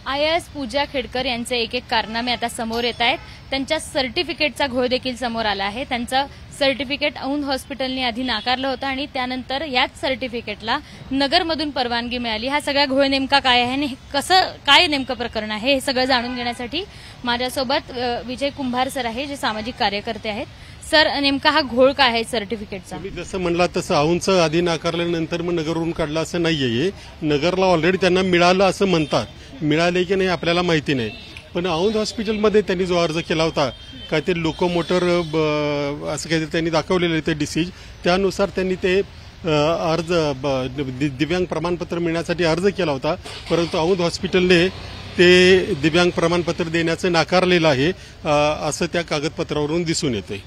IAS पूजा खेडकर यांचे एक एक कारनामे आता समोर येत आहेत। त्यांच्या सर्टिफिकेटचा घोळ देखील समोर आला आहे। त्यांचं सर्टिफिकेट औंध हॉस्पिटलने आधी नाकारलं होतं आणि त्यानंतर याच सर्टिफिकेटला नगरमधून परवानगी मिळाली। हा सगळा घोळ नेमका काय आहे आणि कसं काय नेमकं प्रकरण आहे हे सगळं जाणून घेण्यासाठी माझ्यासोबत विजय कुंभार सर आहे, जे सामाजिक कार्यकर्ते आहेत। सर, नेमका हा घोळ काय आहे सर्टिफिकेटचा? मी जसं म्हणला तसं औंधचं आधी नाकारल्यानंतर मग नगरवरून काढलं असं नाहीये। नगरला ऑलरेडी त्यांना मिळालं असं म्हणतात, मिळाले की नाही आपल्याला माहिती नाही। पण औंध हॉस्पिटलमध्ये त्यांनी जो अर्ज केला होता काय ते लोकोमोटर असं काहीतरी त्यांनी दाखवलेलं ते डिसीज, त्यानुसार त्यांनी ते अर्ज दिव्यांग प्रमाणपत्र मिळण्यासाठी अर्ज केला होता। परंतु औंध हॉस्पिटलने ते दिव्यांग प्रमाणपत्र देण्याचं नाकारलेलं आहे असं त्या कागदपत्रावरून दिसून येते।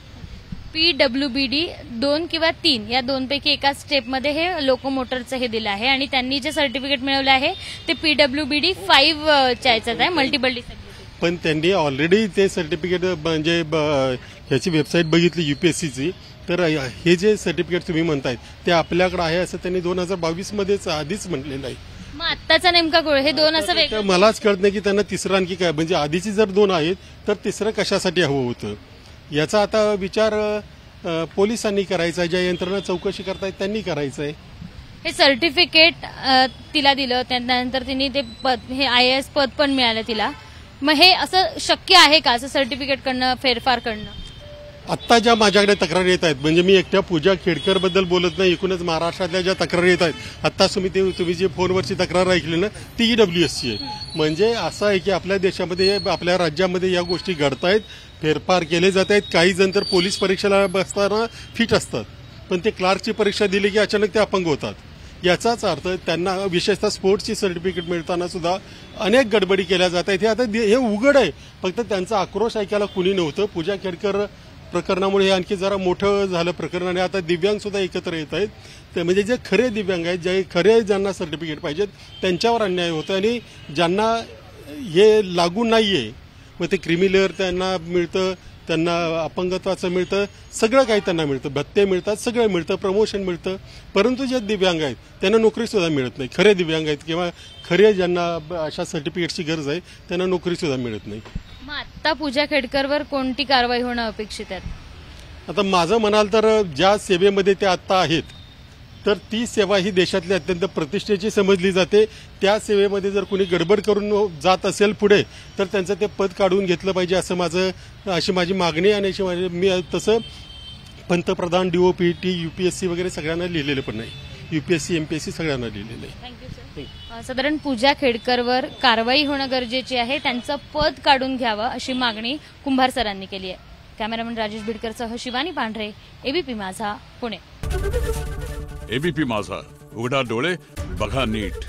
PWBD 2 किंवा 3 या दोनपैकी एका स्टेपमध्ये हे लोकोमोटरचं हे दिलं आहे आणि त्यांनी जे सर्टिफिकेट मिळवलं आहे ते PWBD 5 च्या याच्यात आहे, मल्टिपल डिसेबिलिटी। पण त्यांनी ऑलरेडी ते सर्टिफिकेट म्हणजे ह्याची वेबसाईट बघितली UPSCची, तर हे जे सर्टिफिकेट तुम्ही म्हणताय ते आपल्याकडे आहे असं त्यांनी 2022 मध्येच आधीच म्हटलेलं आहे। मग आत्ताचा नेमका घोळ हे दोन असं वेगळं मलाच कळत नाही की त्यांना तिसरं आणखी काय, म्हणजे आधीची जर 2 आहेत तर तिसरं कशासाठी हवं होतं याचा आता विचार पोलिसांनी करायचा, ज्या यंत्रणा चौकशी करतायत त्यांनी करायचंय। हे सर्टिफिकेट तिला दिलं, त्यानंतर तिने ते हे IAS पद पण मिळालं तिला। मग हे असं शक्य आहे का, असं सर्टिफिकेट करणं, फेरफार करणं? आत्ता ज्या माझ्याकडे तक्रारी येत आहेत, म्हणजे मी एकट्या पूजा खेडकर बद्दल बोलत नाही, एकूणच महाराष्ट्रातल्या ज्या तक्रारी येत आहेत, आता तुम्ही जी फोनवरची तक्रार ऐकली ना ती EWSची आहे। म्हणजे असं आहे की आपल्या देशामध्ये आपल्या राज्यामध्ये या गोष्टी घडतायत, फेरफार केले जात आहेत। काही जण तर पोलीस परीक्षेला बसताना फिट असतात, पण ते क्लार्कची परीक्षा दिली की अचानक ते अपंग होतात। याचाच अर्थ त्यांना विशेषतः स्पोर्ट्सची सर्टिफिकेट मिळताना सुद्धा अनेक गडबडी केल्या जात आहेत। हे आता हे उघड आहे, फक्त त्यांचा आक्रोश ऐकायला कुणी नव्हतं। पूजा खेडकर प्रकरणामुळे हे आणखी जरा मोठं झालं प्रकरण आणि आता दिव्यांग सुद्धा एकत्र येत आहेत। ते म्हणजे जे खरे दिव्यांग आहेत, जे खरे ज्यांना सर्टिफिकेट पाहिजेत त्यांच्यावर अन्याय होतो आणि ज्यांना हे लागू नाहीये मग ते क्रिमिलेअर त्यांना मिळतं, त्यांना अपंगत्वाचं मिळतं, सगळं काही त्यांना मिळतं, भत्ते मिळतात, सगळं मिळतं, प्रमोशन मिळतं। परंतु जे दिव्यांग आहेत त्यांना नोकरी सुद्धा मिळत नाही। खरे दिव्यांग आहेत किंवा खरे ज्यांना अशा सर्टिफिकेटची गरज आहे त्यांना नोकरी सुद्धा मिळत नाही। मग आता पूजा खेडकरवर कोणती कारवाई होणं अपेक्षित आहे? आता माझं म्हणाल तर ज्या सेवेमध्ये ते आता आहेत तर ती सेवा ही देशातली अत्यंत प्रतिष्ठेची समजली जाते। त्या सेवेमध्ये जर कोणी गडबड करून जात असेल पुढे तर त्यांचं ते पद काढून घेतलं पाहिजे असं अशी माझी मागणी आणि मी तसं पंतप्रधान, DOPT, UPSC वगैरे सगळ्यांना लिहिलेलं पण नाही, UPSC MPSC सगळ्यांना लिहिलेलं आहे। Thank you sir. साधारण पूजा खेडकरवर कारवाई होणं गरजेची आहे, त्यांचं पद काढून घ्यावं अशी मागणी कुंभार सरांनी केली आहे। कॅमेरामन राजेश बिडकरसह शिवानी पांढरे, ABP माझा, पुणे। ABP माझा, उघडा डोळे बघा नीट।